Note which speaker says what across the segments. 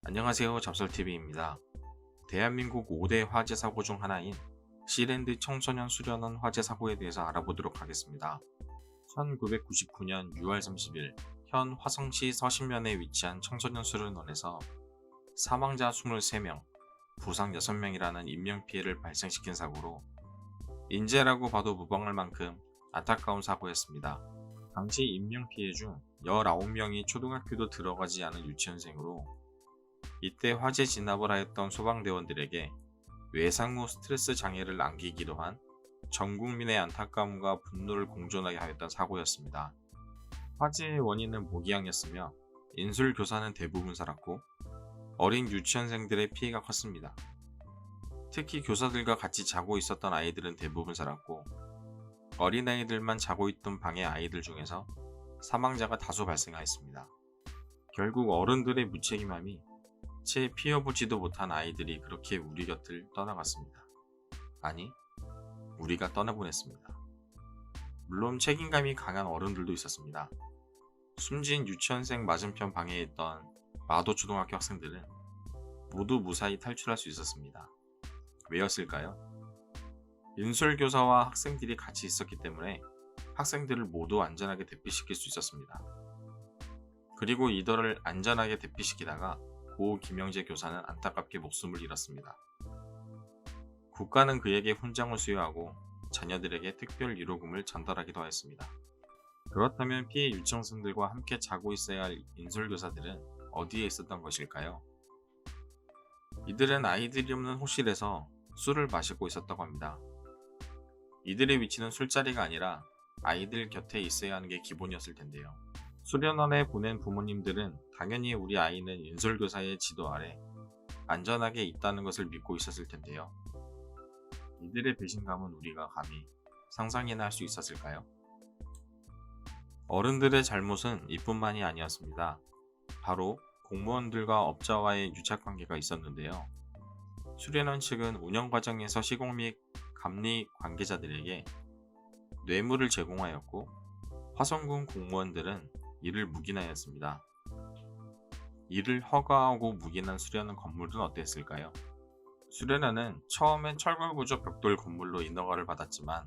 Speaker 1: 안녕하세요. 잡설TV입니다. 대한민국 5대 화재 사고 중 하나인 시랜드 청소년 수련원 화재 사고에 대해서 알아보도록 하겠습니다. 1999년 6월 30일 현 화성시 서신면에 위치한 청소년 수련원에서 사망자 23명, 부상 6명이라는 인명피해를 발생시킨 사고로 인재라고 봐도 무방할 만큼 안타까운 사고였습니다. 당시 인명피해 중 19명이 초등학교도 들어가지 않은 유치원생으로 이때 화재 진압을 하였던 소방대원들에게 외상 후 스트레스 장애를 안기기도 한 전 국민의 안타까움과 분노를 공존하게 하였던 사고였습니다. 화재의 원인은 모기향이었으며 인솔 교사는 대부분 살았고 어린 유치원생들의 피해가 컸습니다. 특히 교사들과 같이 자고 있었던 아이들은 대부분 살았고 어린아이들만 자고 있던 방의 아이들 중에서 사망자가 다수 발생하였습니다. 결국 어른들의 무책임함이 채 피워보지도 못한 아이들이 그렇게 우리 곁을 떠나갔습니다. 아니, 우리가 떠나보냈습니다. 물론 책임감이 강한 어른들도 있었습니다. 숨진 유치원생 맞은편 방에 있던 마도초등학교 학생들은 모두 무사히 탈출할 수 있었습니다. 왜였을까요? 인솔교사와 학생들이 같이 있었기 때문에 학생들을 모두 안전하게 대피시킬 수 있었습니다. 그리고 이들을 안전하게 대피시키다가 고 김영재 교사는 안타깝게 목숨을 잃었습니다. 국가는 그에게 훈장을 수여하고 자녀들에게 특별 위로금을 전달하기도 하였습니다. 그렇다면 피해 유치원생들과 함께 자고 있어야 할 인솔교사들은 어디에 있었던 것일까요? 이들은 아이들이 없는 호실에서 술을 마시고 있었다고 합니다. 이들의 위치는 술자리가 아니라 아이들 곁에 있어야 하는 게 기본이었을 텐데요. 수련원에 보낸 부모님들은 당연히 우리 아이는 인솔교사의 지도 아래 안전하게 있다는 것을 믿고 있었을 텐데요. 이들의 배신감은 우리가 감히 상상이나 할 수 있었을까요? 어른들의 잘못은 이뿐만이 아니었습니다. 바로 공무원들과 업자와의 유착관계가 있었는데요. 수련원 측은 운영 과정에서 시공 및 감리 관계자들에게 뇌물을 제공하였고 화성군 공무원들은 이를 묵인하였습니다. 이를 허가하고 묵인한 수련원 건물은 어땠을까요? 수련원은 처음엔 철골구조 벽돌 건물로 인허가를 받았지만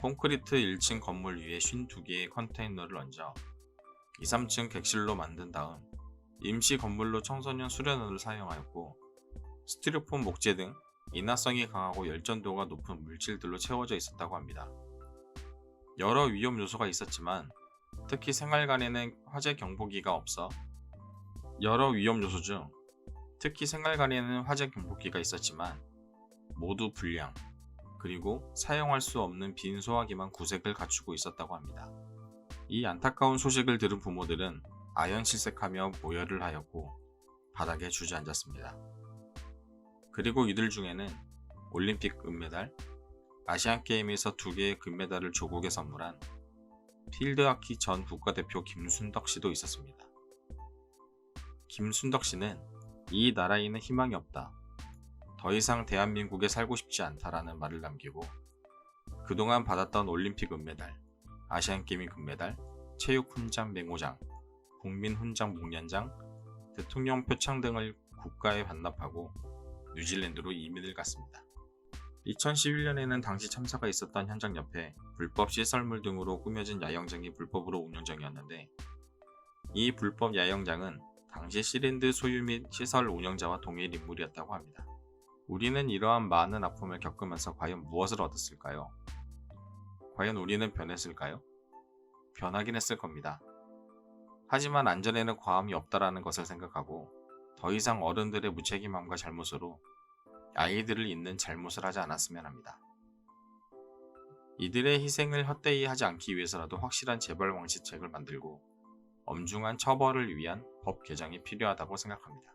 Speaker 1: 콘크리트 1층 건물 위에 52개의 컨테이너를 얹어 2, 3층 객실로 만든 다음 임시 건물로 청소년 수련원을 사용하였고 스티로폼 목재 등 인화성이 강하고 열전도가 높은 물질들로 채워져 있었다고 합니다. 여러 위험 요소가 있었지만 특히 생활관에는 화재 경보기가 없어 모두 불량, 그리고 사용할 수 없는 빈 소화기만 구색을 갖추고 있었다고 합니다. 이 안타까운 소식을 들은 부모들은 아연실색하며 모혈을 하였고 바닥에 주저앉았습니다. 그리고 이들 중에는 올림픽 은메달, 아시안게임에서 2개의 금메달을 조국에 선물한 필드하키 전 국가대표 김순덕 씨도 있었습니다. 김순덕 씨는 이 나라에는 희망이 없다. 더 이상 대한민국에 살고 싶지 않다라는 말을 남기고 그동안 받았던 올림픽 은메달, 아시안게임 금메달, 체육훈장 맹호장, 국민훈장 목련장, 대통령 표창 등을 국가에 반납하고 뉴질랜드로 이민을 갔습니다. 2011년에는 당시 참사가 있었던 현장 옆에 불법 시설물 등으로 꾸며진 야영장이 불법으로 운영 중이었는데 이 불법 야영장은 당시 시랜드 소유 및 시설 운영자와 동일 인물이었다고 합니다. 우리는 이러한 많은 아픔을 겪으면서 과연 무엇을 얻었을까요? 과연 우리는 변했을까요? 변하긴 했을 겁니다. 하지만 안전에는 과함이 없다라는 것을 생각하고 더 이상 어른들의 무책임함과 잘못으로 아이들을 잇는 잘못을 하지 않았으면 합니다. 이들의 희생을 헛되이 하지 않기 위해서라도 확실한 재발 방지책을 만들고 엄중한 처벌을 위한 법 개정이 필요하다고 생각합니다.